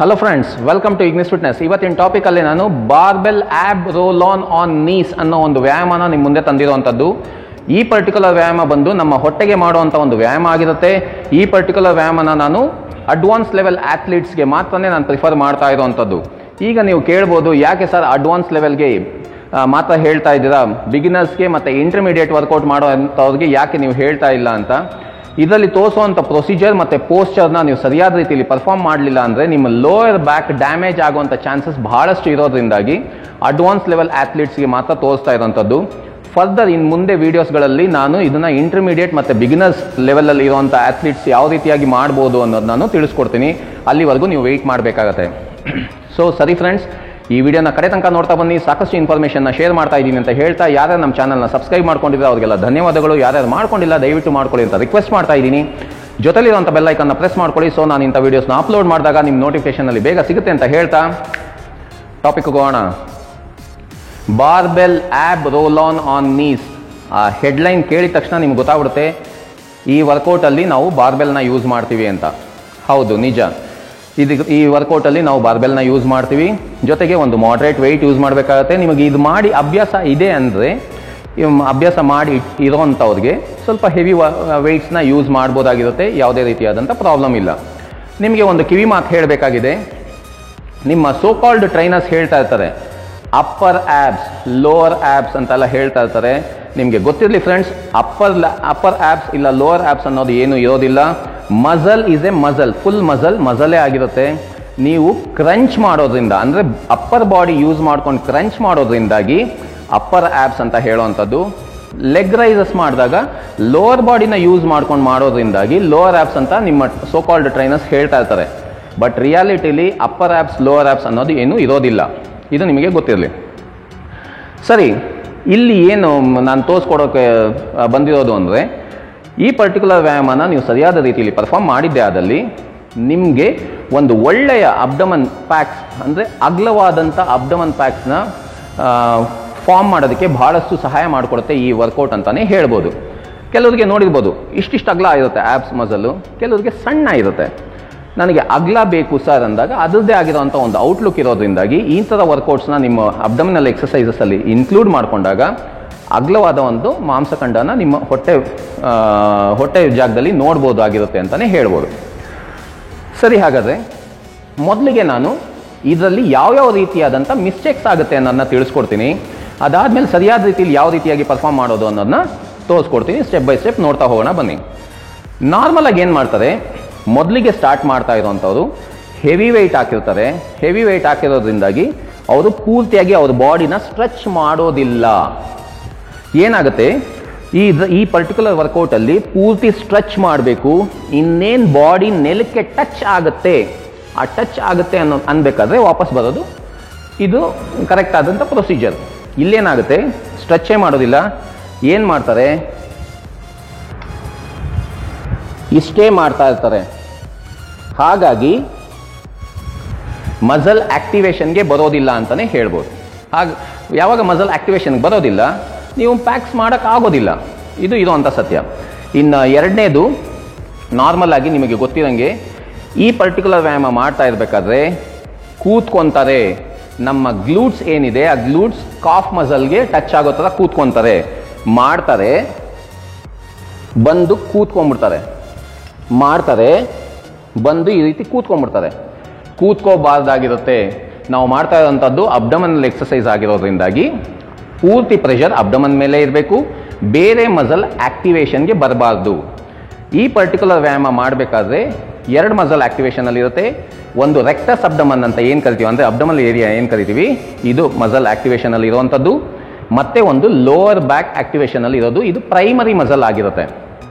Hello friends, welcome to Ignis fitness. ಇವತ್ತಿನ ಟಾಪಿಕಲ್ಲಿ ನಾನು barbell ab roll on knees ಅನ್ನೋ ಒಂದು ವ್ಯಾಯಾಮನ ನಿಮ್ಮ ಮುಂದೆ ತಂದಿರುವಂಥದ್ದು. ಈ ಪರ್ಟಿಕ್ಯುಲರ್ ವ್ಯಾಯಾಮ ಬಂದು ನಮ್ಮ ಹೊಟ್ಟೆಗೆ ಮಾಡುವಂಥ ಒಂದು ವ್ಯಾಯಾಮ ಆಗಿರುತ್ತೆ. ಈ ಪರ್ಟಿಕ್ಯುಲರ್ ವ್ಯಾಯಾಮನ ನಾನು ಅಡ್ವಾನ್ಸ್ ಲೆವೆಲ್ ಆ್ಯಥ್ಲೀಟ್ಸ್ಗೆ ಮಾತ್ರನೇ ನಾನು ಪ್ರಿಫರ್ ಮಾಡ್ತಾ ಇರೋವಂಥದ್ದು. ಈಗ ನೀವು ಕೇಳ್ಬೋದು, ಯಾಕೆ ಸರ್ ಅಡ್ವಾನ್ಸ್ ಲೆವೆಲ್ಗೆ ಮಾತ್ರ ಹೇಳ್ತಾ ಇದ್ದೀರಾ, ಬಿಗಿನರ್ಸ್ಗೆ ಮತ್ತು ಇಂಟರ್ಮೀಡಿಯೇಟ್ ವರ್ಕೌಟ್ ಮಾಡೋ ಅಂಥವ್ರಿಗೆ ಯಾಕೆ ನೀವು ಹೇಳ್ತಾ ಇಲ್ಲ ಅಂತ. ಇದರಲ್ಲಿ ತೋರಿಸುವಂಥ ಪ್ರೊಸೀಜರ್ ಮತ್ತು ಪೋಸ್ಚರ್ನ ನೀವು ಸರಿಯಾದ ರೀತಿಯಲ್ಲಿ ಪರ್ಫಾರ್ಮ್ ಮಾಡಲಿಲ್ಲ ಅಂದರೆ ನಿಮ್ಮ ಲೋಯರ್ ಬ್ಯಾಕ್ ಡ್ಯಾಮೇಜ್ ಆಗುವಂಥ ಚಾನ್ಸಸ್ ಬಹಳಷ್ಟು ಇರೋದ್ರಿಂದಾಗಿ ಅಡ್ವಾನ್ಸ್ ಲೆವೆಲ್ ಆ್ಯಥ್ಲೀಟ್ಸ್ಗೆ ಮಾತ್ರ ತೋರಿಸ್ತಾ ಇರೋವಂಥದ್ದು. ಫರ್ದರ್ ಇನ್ನು ಮುಂದೆ ವೀಡಿಯೋಸ್ಗಳಲ್ಲಿ ನಾನು ಇದನ್ನು ಇಂಟರ್ಮೀಡಿಯೇಟ್ ಮತ್ತು ಬಿಗಿನರ್ಸ್ ಲೆವೆಲಲ್ಲಿ ಇರುವಂಥ ಆ್ಯಥ್ಲೀಟ್ಸ್ ಯಾವ ರೀತಿಯಾಗಿ ಮಾಡ್ಬೋದು ಅನ್ನೋದು ನಾನು ತಿಳಿಸ್ಕೊಡ್ತೀನಿ. ಅಲ್ಲಿವರೆಗೂ ನೀವು ವೆಯ್ಟ್ ಮಾಡಬೇಕಾಗತ್ತೆ. ಸೊ ಸರಿ ಫ್ರೆಂಡ್ಸ್, ಈ ವಿಡಿಯೋನ ಕಡೆ ತನಕ ನೋಡ್ತಾ ಬನ್ನಿ. ಸಾಕಷ್ಟು ಇನ್ಫಾರ್ಮೇಷನ್ನ ಶೇರ್ ಮಾಡ್ತಾ ಇದ್ದೀನಿ ಅಂತ ಹೇಳ್ತಾ, ಯಾರ್ಯಾರು ನಮ್ಮ ಚಾನಲ್ನ ಸಬ್ಸ್ಕ್ರೈಬ್ ಮಾಡ್ಕೊಂಡಿದ್ರೆ ಅವರಿಗೆಲ್ಲ ಧನ್ಯವಾದಗಳು. ಯಾರ್ಯಾರು ಮಾಡ್ಕೊಂಡಿಲ್ಲ ದಯವಿಟ್ಟು ಮಾಡ್ಕೊಳ್ಳಿ ಅಂತ ರಿಕ್ವೆಸ್ಟ್ ಮಾಡ್ತಾ ಇದ್ದೀನಿ. ಜೊತೆಲಿರುವಂಥ ಬೆಲ್ ಐಕನ್ನ ಪ್ರೆಸ್ ಮಾಡ್ಕೊಳ್ಳಿ. ಸೊ ನಾನು ಇಂಥ ವೀಡಿಯೋಸ್ನ ಅಪ್ಲೋಡ್ ಮಾಡಿದಾಗ ನಿಮ್ಮ ನೋಟಿಫಿಕೇಷನಲ್ಲಿ ಬೇಗ ಸಿಗುತ್ತೆ ಅಂತ ಹೇಳ್ತಾ ಟಾಪಿಕ್ ಹೋಗೋಣ. Barbell ab roll on knees. ಆ ಹೆಡ್ಲೈನ್ ಕೇಳಿದ ತಕ್ಷಣ ನಿಮ್ಗೆ ಗೊತ್ತಾಗ್ಬಿಡುತ್ತೆ ಈ ವರ್ಕೌಟಲ್ಲಿ ನಾವು ಬಾರ್ಬೆಲ್ನ ಯೂಸ್ ಮಾಡ್ತೀವಿ ಅಂತ. ಹೌದು, ನಿಜ. ಈ ವರ್ಕೌಟಲ್ಲಿ ನಾವು ಬಾರ್ಬೆಲ್ನ ಯೂಸ್ ಮಾಡ್ತೀವಿ. ಜೊತೆಗೆ ಒಂದು ಮಾಡ್ರೇಟ್ ವೆಯ್ಟ್ ಯೂಸ್ ಮಾಡಬೇಕಾಗತ್ತೆ. ನಿಮಗೆ ಇದು ಮಾಡಿ ಅಭ್ಯಾಸ ಇದೆ ಅಂದರೆ, ಅಭ್ಯಾಸ ಮಾಡಿ ಇರೋವಂಥವ್ರಿಗೆ ಸ್ವಲ್ಪ ಹೆವಿ ವೆಯ್ಟ್ಸ್ನ ಯೂಸ್ ಮಾಡ್ಬೋದಾಗಿರುತ್ತೆ. ಯಾವುದೇ ರೀತಿಯಾದಂಥ ಪ್ರಾಬ್ಲಮ್ ಇಲ್ಲ. ನಿಮಗೆ ಒಂದು ಕಿವಿ ಮಾತು ಹೇಳಬೇಕಾಗಿದೆ. ನಿಮ್ಮ ಸೋ ಕಾಲ್ಡ್ ಟ್ರೈನರ್ಸ್ ಹೇಳ್ತಾ ಇರ್ತಾರೆ ಅಪ್ಪರ್ ಆ್ಯಬ್ಸ್, ಲೋವರ್ ಆ್ಯಬ್ಸ್ ಅಂತೆಲ್ಲ ಹೇಳ್ತಾ ಇರ್ತಾರೆ. ನಿಮಗೆ ಗೊತ್ತಿರಲಿ ಫ್ರೆಂಡ್ಸ್, ಅಪ್ಪರ್ ಆ್ಯಬ್ಸ್ ಇಲ್ಲ ಲೋವರ್ ಆ್ಯಬ್ಸ್ ಅನ್ನೋದು ಏನು ಇರೋದಿಲ್ಲ. Muscle is a muscle, full ಮಸಲೇ ಆಗಿರುತ್ತೆ. ನೀವು ಕ್ರಂಚ್ ಮಾಡೋದ್ರಿಂದ, ಅಂದರೆ ಅಪ್ಪರ್ ಬಾಡಿ ಯೂಸ್ ಮಾಡ್ಕೊಂಡು ಕ್ರಂಚ್ ಮಾಡೋದ್ರಿಂದಾಗಿ ಅಪ್ಪರ್ ಆ್ಯಬ್ಸ್ ಅಂತ ಹೇಳೋವಂಥದ್ದು. ಲೆಗ್ ರೈಸಸ್ ಮಾಡಿದಾಗ ಲೋವರ್ ಬಾಡಿನ ಯೂಸ್ ಮಾಡ್ಕೊಂಡು ಮಾಡೋದ್ರಿಂದಾಗಿ ಲೋವರ್ ಆ್ಯಬ್ಸ್ ಅಂತ ನಿಮ್ಮ ಸೋ ಕಾಲ್ಡ್ ಟ್ರೈನರ್ಸ್ ಹೇಳ್ತಾ ಇರ್ತಾರೆ. ಬಟ್ ರಿಯಾಲಿಟಿಲಿ ಅಪ್ಪರ್ ಆ್ಯಬ್ಸ್ ಲೋವರ್ ಆ್ಯಬ್ಸ್ ಅನ್ನೋದು ಏನೂ ಇರೋದಿಲ್ಲ. ಇದು ನಿಮಗೆ ಗೊತ್ತಿರಲಿ. ಸರಿ, ಇಲ್ಲಿ ಏನು ನಾನು ತೋರಿಸ್ಕೊಡೋಕ್ಕೆ ಬಂದಿರೋದು ಅಂದರೆ, ಈ ಪರ್ಟಿಕ್ಯುಲರ್ ವ್ಯಾಯಾಮನ ನೀವು ಸರಿಯಾದ ರೀತಿಯಲ್ಲಿ ಪರ್ಫಾರ್ಮ್ ಮಾಡಿದ್ದೆ ಆದಲ್ಲಿ ನಿಮಗೆ ಒಂದು ಒಳ್ಳೆಯ ಅಬ್ಡಮನ್ ಪ್ಯಾಕ್ಸ್, ಅಂದರೆ ಅಗಲವಾದಂಥ ಅಬ್ಡಮನ್ ಪ್ಯಾಕ್ಸ್ನ ಫಾರ್ಮ್ ಮಾಡೋದಕ್ಕೆ ಬಹಳಷ್ಟು ಸಹಾಯ ಮಾಡಿಕೊಡುತ್ತೆ ಈ ವರ್ಕೌಟ್ ಅಂತಲೇ ಹೇಳ್ಬೋದು. ಕೆಲವರಿಗೆ ನೋಡಿರ್ಬೋದು ಇಷ್ಟಿಷ್ಟು ಅಗಲ ಇರುತ್ತೆ ಆ್ಯಬ್ಸ್ ಮಸಲು, ಕೆಲವರಿಗೆ ಸಣ್ಣ ಇರುತ್ತೆ. ನನಗೆ ಅಗಲ ಬೇಕು ಸರ್ ಅಂದಾಗ ಅದರದ್ದೇ ಆಗಿರೋಂಥ ಒಂದು ಔಟ್ಲುಕ್ ಇರೋದ್ರಿಂದಾಗಿ ಈ ಥರ ವರ್ಕೌಟ್ಸ್ನ ನಿಮ್ಮ ಅಬ್ಡಮಿನಲ್ ಎಕ್ಸಸೈಸಸಲ್ಲಿ ಇನ್ಕ್ಲೂಡ್ ಮಾಡಿಕೊಂಡಾಗ ಅಗಲವಾದ ಒಂದು ಮಾಂಸಖಂಡನ ನಿಮ್ಮ ಹೊಟ್ಟೆ ಜಾಗದಲ್ಲಿ ನೋಡ್ಬೋದಾಗಿರುತ್ತೆ ಅಂತಲೇ ಹೇಳ್ಬೋದು. ಸರಿ, ಹಾಗಾದರೆ ಮೊದಲಿಗೆ ನಾನು ಇದರಲ್ಲಿ ಯಾವ್ಯಾವ ರೀತಿಯಾದಂಥ ಮಿಸ್ಟೇಕ್ಸ್ ಆಗುತ್ತೆ ಅನ್ನೋದನ್ನ ತಿಳಿಸ್ಕೊಡ್ತೀನಿ. ಅದಾದಮೇಲೆ ಸರಿಯಾದ ರೀತಿಯಲ್ಲಿ ಯಾವ ರೀತಿಯಾಗಿ ಪರ್ಫಾರ್ಮ್ ಮಾಡೋದು ಅನ್ನೋದನ್ನ ತೋರಿಸ್ಕೊಡ್ತೀನಿ. ಸ್ಟೆಪ್ ಬೈ ಸ್ಟೆಪ್ ನೋಡ್ತಾ ಹೋಗೋಣ ಬನ್ನಿ. ನಾರ್ಮಲಾಗಿ ಏನು ಮಾಡ್ತಾರೆ, ಮೊದಲಿಗೆ ಸ್ಟಾರ್ಟ್ ಮಾಡ್ತಾ ಇರೋವಂಥವ್ರು ಹೆವಿ ವೆಯ್ಟ್ ಹಾಕಿರ್ತಾರೆ. ಹೆವಿ ವೆಯ್ಟ್ ಹಾಕಿರೋದ್ರಿಂದಾಗಿ ಅವರು ಪೂರ್ತಿಯಾಗಿ ಅವ್ರ ಬಾಡಿನ ಸ್ಟ್ರೆಚ್ ಮಾಡೋದಿಲ್ಲ. ಏನಾಗುತ್ತೆ, ಈ ಪರ್ಟಿಕ್ಯುಲರ್ ವರ್ಕೌಟಲ್ಲಿ ಪೂರ್ತಿ ಸ್ಟ್ರೆಚ್ ಮಾಡಬೇಕು. ಇನ್ನೇನು ಬಾಡಿ ನೆಲಕ್ಕೆ ಟಚ್ ಆಗುತ್ತೆ, ಆ ಟಚ್ ಆಗುತ್ತೆ ಅನ್ಬೇಕಾದ್ರೆ ವಾಪಸ್ ಬರೋದು ಇದು ಕರೆಕ್ಟ್ ಆದಂಥ ಪ್ರೊಸೀಜರ್. ಇಲ್ಲೇನಾಗುತ್ತೆ, ಸ್ಟ್ರೆಚ್ಚೇ ಮಾಡೋದಿಲ್ಲ. ಏನು ಮಾಡ್ತಾರೆ, ಇಷ್ಟೇ ಮಾಡ್ತಾ ಇರ್ತಾರೆ. ಹಾಗಾಗಿ ಮಸಲ್ ಆಕ್ಟಿವೇಶನ್ಗೆ ಬರೋದಿಲ್ಲ ಅಂತಲೇ ಹೇಳ್ಬೋದು. ಯಾವಾಗ ಮಸಲ್ ಆಕ್ಟಿವೇಶನ್ಗೆ ಬರೋದಿಲ್ಲ, ನೀವು ಪ್ಯಾಕ್ಸ್ ಮಾಡೋಕ್ಕಾಗೋದಿಲ್ಲ. ಇದು ಇರೋವಂಥ ಸತ್ಯ. ಇನ್ನು ಎರಡನೇದು, ನಾರ್ಮಲ್ ಆಗಿ ನಿಮಗೆ ಗೊತ್ತಿರೋಂಗೆ ಈ ಪರ್ಟಿಕ್ಯುಲರ್ ವ್ಯಾಯಾಮ ಮಾಡ್ತಾ ಇರಬೇಕಾದ್ರೆ ಕೂತ್ಕೊತಾರೆ. ನಮ್ಮ ಗ್ಲೂಟ್ಸ್ ಏನಿದೆ, ಆ ಗ್ಲೂಟ್ಸ್ ಕಾಫ್ ಮಸಲ್ಗೆ ಟಚ್ ಆಗೋ ಥರ ಕೂತ್ಕೊತಾರೆ. ಮಾಡ್ತಾರೆ, ಬಂದು ಕೂತ್ಕೊಂಡ್ಬಿಡ್ತಾರೆ. ಮಾಡ್ತಾರೆ, ಬಂದು ಈ ರೀತಿ ಕೂತ್ಕೊಂಡ್ಬಿಡ್ತಾರೆ. ಕೂತ್ಕೋಬಾರ್ದಾಗಿರುತ್ತೆ. ನಾವು ಮಾಡ್ತಾ ಇರೋಂಥದ್ದು ಅಬ್ಡಮನಲ್ ಎಕ್ಸಸೈಸ್ ಆಗಿರೋದ್ರಿಂದಾಗಿ ಪೂರ್ತಿ ಪ್ರೆಷರ್ ಅಬ್ಡಮನ್ ಮೇಲೆ ಇರಬೇಕು, ಬೇರೆ ಮಸಲ್ ಆಕ್ಟಿವೇಶನ್ಗೆ ಬರಬಾರ್ದು. ಈ ಪರ್ಟಿಕ್ಯುಲರ್ ವ್ಯಾಯಾಮ ಮಾಡಬೇಕಾದ್ರೆ ಎರಡು ಮಸಲ್ ಆಕ್ಟಿವೇಶನಲ್ಲಿ ಇರುತ್ತೆ. ಒಂದು ರೆಕ್ಟಸ್ ಅಬ್ಡಮನ್ ಅಂತ ಏನು ಕರಿತೀವಿ, ಅಂದರೆ ಅಬ್ಡಮಲ್ ಏರಿಯಾ ಏನು ಕರಿತೀವಿ, ಇದು ಮಸಲ್ ಆಕ್ಟಿವೇಶನಲ್ಲಿ ಇರುವಂಥದ್ದು. ಮತ್ತೆ ಒಂದು ಲೋವರ್ ಬ್ಯಾಕ್ ಆಕ್ಟಿವೇಶನಲ್ಲಿ ಇರೋದು, ಇದು ಪ್ರೈಮರಿ ಮಸಲ್ ಆಗಿರುತ್ತೆ.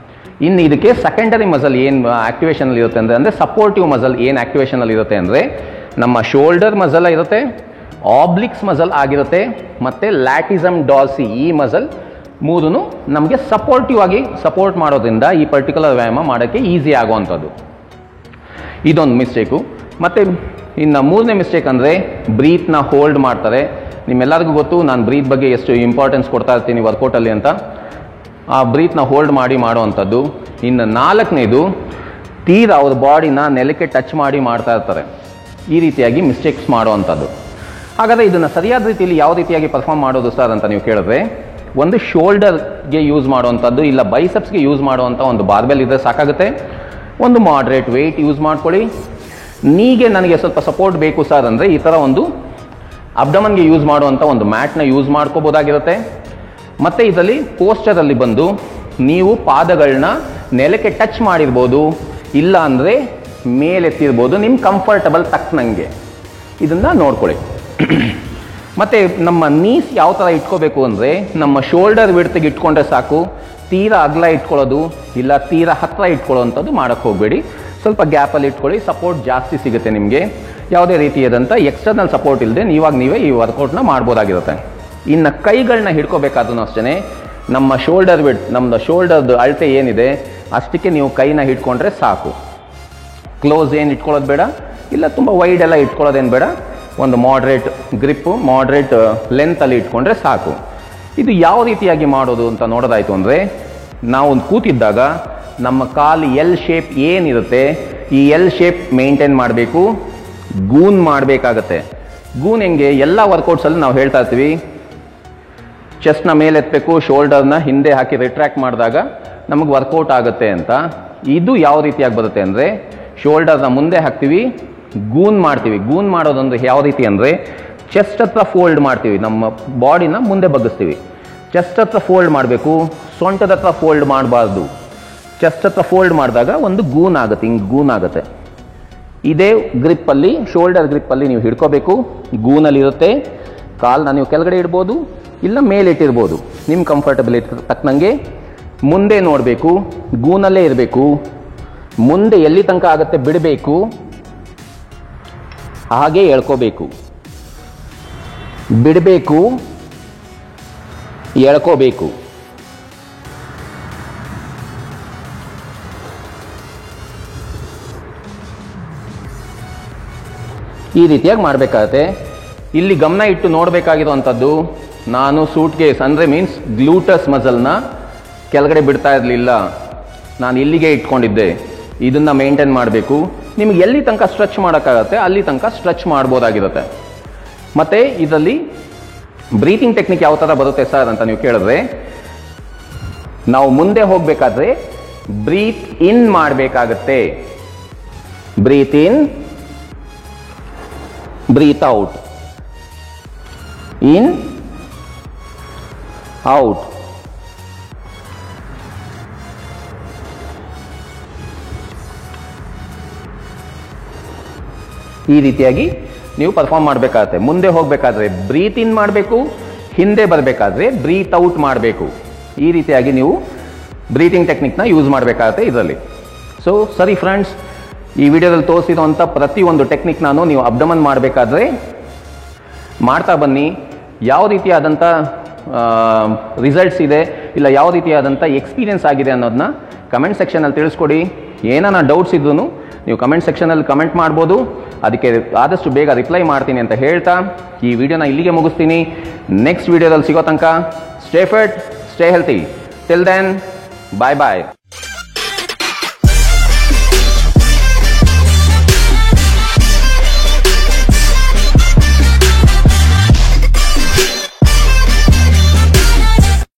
ಇನ್ನು ಇದಕ್ಕೆ ಸೆಕೆಂಡರಿ ಮಸಲ್ ಏನು ಆಕ್ಟಿವೇಶನಲ್ಲಿ ಇರುತ್ತೆ ಅಂದರೆ ಸಪೋರ್ಟಿವ್ ಮಸಲ್ ಏನು ಆಕ್ಟಿವೇಶನಲ್ಲಿ ಇರುತ್ತೆ ಅಂದರೆ ನಮ್ಮ ಶೋಲ್ಡರ್ ಮಸಲ್ ಇರುತ್ತೆ, ಆಬ್ಲಿಕ್ಸ್ ಮಸಲ್ ಆಗಿರುತ್ತೆ, ಮತ್ತು ಲ್ಯಾಟಿಸಮ್ ಡಾರ್ಸಿ ಈ ಮಸಲ್ ಮೂರೂ ನಮಗೆ ಸಪೋರ್ಟಿವ್ ಆಗಿ ಸಪೋರ್ಟ್ ಮಾಡೋದ್ರಿಂದ ಈ ಪರ್ಟಿಕ್ಯುಲರ್ ವ್ಯಾಯಾಮ ಮಾಡೋಕ್ಕೆ ಈಸಿ ಆಗುವಂಥದ್ದು. ಇದೊಂದು ಮಿಸ್ಟೇಕು. ಮತ್ತು ಇನ್ನು ಮೂರನೇ ಮಿಸ್ಟೇಕ್ ಅಂದರೆ ಬ್ರೀತ್ನ ಹೋಲ್ಡ್ ಮಾಡ್ತಾರೆ. ನಿಮ್ಮೆಲ್ಲರಿಗೂ ಗೊತ್ತು ನಾನು ಬ್ರೀತ್ ಬಗ್ಗೆ ಎಷ್ಟು ಇಂಪಾರ್ಟೆನ್ಸ್ ಕೊಡ್ತಾ ಇರ್ತೀನಿ ವರ್ಕೌಟಲ್ಲಿ ಅಂತ. ಆ ಬ್ರೀತ್ನ ಹೋಲ್ಡ್ ಮಾಡಿ ಮಾಡುವಂಥದ್ದು. ಇನ್ನು ನಾಲ್ಕನೇದು, ತೀರಾ ಅವ್ರ ಬಾಡಿನ ನೆಲಕ್ಕೆ ಟಚ್ ಮಾಡಿ ಮಾಡ್ತಾ ಇರ್ತಾರೆ. ಈ ರೀತಿಯಾಗಿ ಮಿಸ್ಟೇಕ್ಸ್ ಮಾಡುವಂಥದ್ದು. ಹಾಗಾದರೆ ಇದನ್ನು ಸರಿಯಾದ ರೀತಿಯಲ್ಲಿ ಯಾವ ರೀತಿಯಾಗಿ ಪರ್ಫಾರ್ಮ್ ಮಾಡೋದು ಸರ್ ಅಂತ ನೀವು ಕೇಳಿದ್ರೆ, ಒಂದು ಶೋಲ್ಡರ್ಗೆ ಯೂಸ್ ಮಾಡುವಂಥದ್ದು ಇಲ್ಲ ಬೈಸೆಪ್ಸ್ಗೆ ಯೂಸ್ ಮಾಡುವಂಥ ಒಂದು ಬಾರ್ಬೆಲ್ ಇದ್ದರೆ ಸಾಕಾಗುತ್ತೆ. ಒಂದು ಮಾಡ್ರೇಟ್ ವೆಯ್ಟ್ ಯೂಸ್ ಮಾಡ್ಕೊಳ್ಳಿ. ನೀಗೆ ನನಗೆ ಸ್ವಲ್ಪ ಸಪೋರ್ಟ್ ಬೇಕು ಸರ್ ಅಂದರೆ ಈ ಥರ ಒಂದು ಅಬ್ಡಮನ್ಗೆ ಯೂಸ್ ಮಾಡುವಂಥ ಒಂದು ಮ್ಯಾಟ್ನ ಯೂಸ್ ಮಾಡ್ಕೋಬೋದಾಗಿರುತ್ತೆ. ಮತ್ತು ಇದರಲ್ಲಿ ಪೋಸ್ಚರಲ್ಲಿ ಬಂದು ನೀವು ಪಾದಗಳನ್ನ ನೆಲಕ್ಕೆ ಟಚ್ ಮಾಡಿರ್ಬೋದು, ಇಲ್ಲ ಅಂದರೆ ಮೇಲೆತ್ತಿರ್ಬೋದು, ನಿಮ್ಮ ಕಂಫರ್ಟಬಲ್ ತಕ್ಕನಂಗೆ ಇದನ್ನು ನೋಡ್ಕೊಳ್ಳಿ. ಮತ್ತು ನಮ್ಮ ನೀಸ್ ಯಾವ ಥರ ಇಟ್ಕೋಬೇಕು ಅಂದರೆ, ನಮ್ಮ ಶೋಲ್ಡರ್ ವಿಡ್ತಿಗೆ ಇಟ್ಕೊಂಡ್ರೆ ಸಾಕು. ತೀರಾ ಅಗಲ ಇಟ್ಕೊಳ್ಳೋದು ಇಲ್ಲ ತೀರಾ ಹತ್ತಿರ ಇಟ್ಕೊಳ್ಳೋವಂಥದ್ದು ಮಾಡೋಕ್ಕೆ ಹೋಗಬೇಡಿ. ಸ್ವಲ್ಪ ಗ್ಯಾಪಲ್ಲಿ ಇಟ್ಕೊಳ್ಳಿ, ಸಪೋರ್ಟ್ ಜಾಸ್ತಿ ಸಿಗುತ್ತೆ ನಿಮಗೆ. ಯಾವುದೇ ರೀತಿಯಾದಂಥ ಎಕ್ಸ್ಟರ್ನಲ್ ಸಪೋರ್ಟ್ ಇಲ್ಲದೆ ನೀವೇ ಈ ವರ್ಕೌಟ್ನ ಮಾಡ್ಬೋದಾಗಿರುತ್ತೆ. ಇನ್ನು ಕೈಗಳನ್ನ ಹಿಡ್ಕೋಬೇಕಾದ್ರೂ ಅಷ್ಟೇ, ನಮ್ಮ ಶೋಲ್ಡರ್ ವಿಡ್ತ್, ನಮ್ಮದು ಶೋಲ್ಡರ್ದು ಅಳತೆ ಏನಿದೆ ಅಷ್ಟಕ್ಕೆ ನೀವು ಕೈನ ಹಿಡ್ಕೊಂಡ್ರೆ ಸಾಕು. ಕ್ಲೋಸ್ ಏನು ಇಟ್ಕೊಳ್ಳೋದು ಬೇಡ, ಇಲ್ಲ ತುಂಬ ವೈಡ್ ಎಲ್ಲ ಇಟ್ಕೊಳ್ಳೋದೇನು ಬೇಡ. ಒಂದು ಮಾಡ್ರೇಟ್ ಗ್ರಿಪ್ಪು, ಮಾಡ್ರೇಟ್ ಲೆಂತಲ್ಲಿ ಇಟ್ಕೊಂಡ್ರೆ ಸಾಕು. ಇದು ಯಾವ ರೀತಿಯಾಗಿ ಮಾಡೋದು ಅಂತ ನೋಡೋದಾಯಿತು ಅಂದರೆ, ನಾವು ಕೂತಿದ್ದಾಗ ನಮ್ಮ ಕಾಲು ಎಲ್ ಶೇಪ್ ಏನಿರುತ್ತೆ ಈ ಎಲ್ ಶೇಪ್ ಮೇಂಟೈನ್ ಮಾಡಬೇಕು. ಗೂನ್ ಮಾಡಬೇಕಾಗತ್ತೆ. ಗೂನ್ ಹೆಂಗೆ, ಎಲ್ಲ ವರ್ಕೌಟ್ಸಲ್ಲಿ ನಾವು ಹೇಳ್ತಾ ಇರ್ತೀವಿ, ಚೆಸ್ಟ್ನ ಮೇಲೆ ಎತ್ತಬೇಕು, ಶೋಲ್ಡರ್ನ ಹಿಂದೆ ಹಾಕಿ ರಿಟ್ರ್ಯಾಕ್ಟ್ ಮಾಡಿದಾಗ ನಮಗೆ ವರ್ಕೌಟ್ ಆಗುತ್ತೆ ಅಂತ. ಇದು ಯಾವ ರೀತಿಯಾಗಿ ಬರುತ್ತೆ ಅಂದರೆ, ಶೋಲ್ಡರ್ನ ಮುಂದೆ ಹಾಕ್ತೀವಿ, ಗೂನ್ ಮಾಡ್ತೀವಿ. ಗೂನ್ ಮಾಡೋದಂದ್ರೆ ಯಾವ ರೀತಿ ಅಂದರೆ, ಚೆಸ್ಟ್ ಹತ್ರ ಫೋಲ್ಡ್ ಮಾಡ್ತೀವಿ, ನಮ್ಮ ಬಾಡಿನ ಮುಂದೆ ಬಗ್ಗಿಸ್ತೀವಿ. ಚೆಸ್ಟ್ ಹತ್ರ ಫೋಲ್ಡ್ ಮಾಡಬೇಕು, ಸೊಂಟದ ಹತ್ರ ಫೋಲ್ಡ್ ಮಾಡಬಾರ್ದು. ಚೆಸ್ಟ್ ಹತ್ರ ಫೋಲ್ಡ್ ಮಾಡಿದಾಗ ಒಂದು ಗೂನ್ ಆಗುತ್ತೆ, ಹಿಂಗೆ ಗೂನ್ ಆಗುತ್ತೆ. ಇದೇ ಗ್ರಿಪ್ಪಲ್ಲಿ, ಶೋಲ್ಡರ್ ಗ್ರಿಪ್ಪಲ್ಲಿ ನೀವು ಹಿಡ್ಕೋಬೇಕು. ಗೂನಲ್ಲಿ ಇರುತ್ತೆ. ಕಾಲನ್ನ ನೀವು ಕೆಳಗಡೆ ಇಡ್ಬೋದು ಇಲ್ಲ ಮೇಲೆ ಇಟ್ಟಿರ್ಬೋದು, ನಿಮ್ಮ ಕಂಫರ್ಟಬಿಲಿಟಿ ತಕ್ಕನಂಗೆ. ಮುಂದೆ ನೋಡಬೇಕು, ಗೂನಲ್ಲೇ ಇರಬೇಕು. ಮುಂದೆ ಎಲ್ಲಿ ತನಕ ಆಗುತ್ತೆ ಬಿಡಬೇಕು, ಹಾಗೆ ಎಳ್ಕೋಬೇಕು. ಬಿಡಬೇಕು, ಎಳ್ಕೋಬೇಕು. ಈ ರೀತಿಯಾಗಿ ಮಾಡಬೇಕಾಗತ್ತೆ. ಇಲ್ಲಿ ಗಮನ ಇಟ್ಟು ನೋಡಬೇಕಾಗಿರುವಂಥದ್ದು, ನಾನು ಸೂಟ್ ಕೇಸ್ ಅಂದರೆ ಮೀನ್ಸ್ ಗ್ಲೂಟಸ್ ಮಸಲ್ನ ಕೆಳಗಡೆ ಬಿಡ್ತಾ ಇರಲಿಲ್ಲ, ನಾನು ಇಲ್ಲಿಗೆ ಇಟ್ಕೊಂಡಿದ್ದೆ. ಇದನ್ನು ಮೇಂಟೈನ್ ಮಾಡಬೇಕು. ನಿಮಗೆ ಎಲ್ಲಿ ತನಕ ಸ್ಟ್ರೆಚ್ ಮಾಡೋಕ್ಕಾಗತ್ತೆ ಅಲ್ಲಿ ತನಕ ಸ್ಟ್ರೆಚ್ ಮಾಡ್ಬೋದಾಗಿರುತ್ತೆ. ಮತ್ತು ಇದರಲ್ಲಿ ಬ್ರೀತಿಂಗ್ ಟೆಕ್ನಿಕ್ ಯಾವ ಥರ ಬರುತ್ತೆ ಸರ್ ಅಂತ ನೀವು ಕೇಳಿದ್ರೆ, ನಾವು ಮುಂದೆ ಹೋಗಬೇಕಾದ್ರೆ ಬ್ರೀತ್ ಇನ್ ಮಾಡಬೇಕಾಗತ್ತೆ. Breathe in, breathe out, in out. ಈ ರೀತಿಯಾಗಿ ನೀವು ಪರ್ಫಾರ್ಮ್ ಮಾಡಬೇಕಾಗತ್ತೆ. ಮುಂದೆ ಹೋಗಬೇಕಾದ್ರೆ ಬ್ರೀತ್ ಇನ್ ಮಾಡಬೇಕು, ಹಿಂದೆ ಬರಬೇಕಾದ್ರೆ ಬ್ರೀತ್ ಔಟ್ ಮಾಡಬೇಕು. ಈ ರೀತಿಯಾಗಿ ನೀವು ಬ್ರೀತಿಂಗ್ ಟೆಕ್ನಿಕ್ನ ಯೂಸ್ ಮಾಡಬೇಕಾಗತ್ತೆ ಇದರಲ್ಲಿ. ಸೊ ಸರಿ ಫ್ರೆಂಡ್ಸ್, ಈ ವಿಡಿಯೋದಲ್ಲಿ ತೋರಿಸಿರುವಂಥ ಪ್ರತಿಯೊಂದು ಟೆಕ್ನಿಕ್ ನೀವು ಅಬ್ಡಮನ್ ಮಾಡಬೇಕಾದ್ರೆ ಮಾಡ್ತಾ ಬನ್ನಿ. ಯಾವ ರೀತಿಯಾದಂಥ ರಿಸಲ್ಟ್ಸ್ ಇದೆ ಇಲ್ಲ ಯಾವ ರೀತಿಯಾದಂಥ ಎಕ್ಸ್ಪೀರಿಯನ್ಸ್ ಆಗಿದೆ ಅನ್ನೋದನ್ನ ಕಮೆಂಟ್ ಸೆಕ್ಷನಲ್ಲಿ ತಿಳಿಸ್ಕೊಡಿ. ಏನಾನ ಡೌಟ್ಸ್ ಇದ್ರೂ ನೀವು ಕಮೆಂಟ್ ಸೆಕ್ಷನಲ್ಲಿ ಕಮೆಂಟ್ ಮಾಡ್ಬೋದು. ಅದಕ್ಕೆ ಆದಷ್ಟು ಬೇಗ ರಿಪ್ಲೈ ಮಾಡ್ತೀನಿ ಅಂತ ಹೇಳ್ತಾ ಈ ವಿಡಿಯೋನ ಇಲ್ಲಿಗೆ ಮುಗಿಸ್ತೀನಿ. ನೆಕ್ಸ್ಟ್ ವಿಡಿಯೋದಲ್ಲಿ ಸಿಗೋ ತನಕ stay fit, stay healthy. Till then, bye ಬಾಯ್.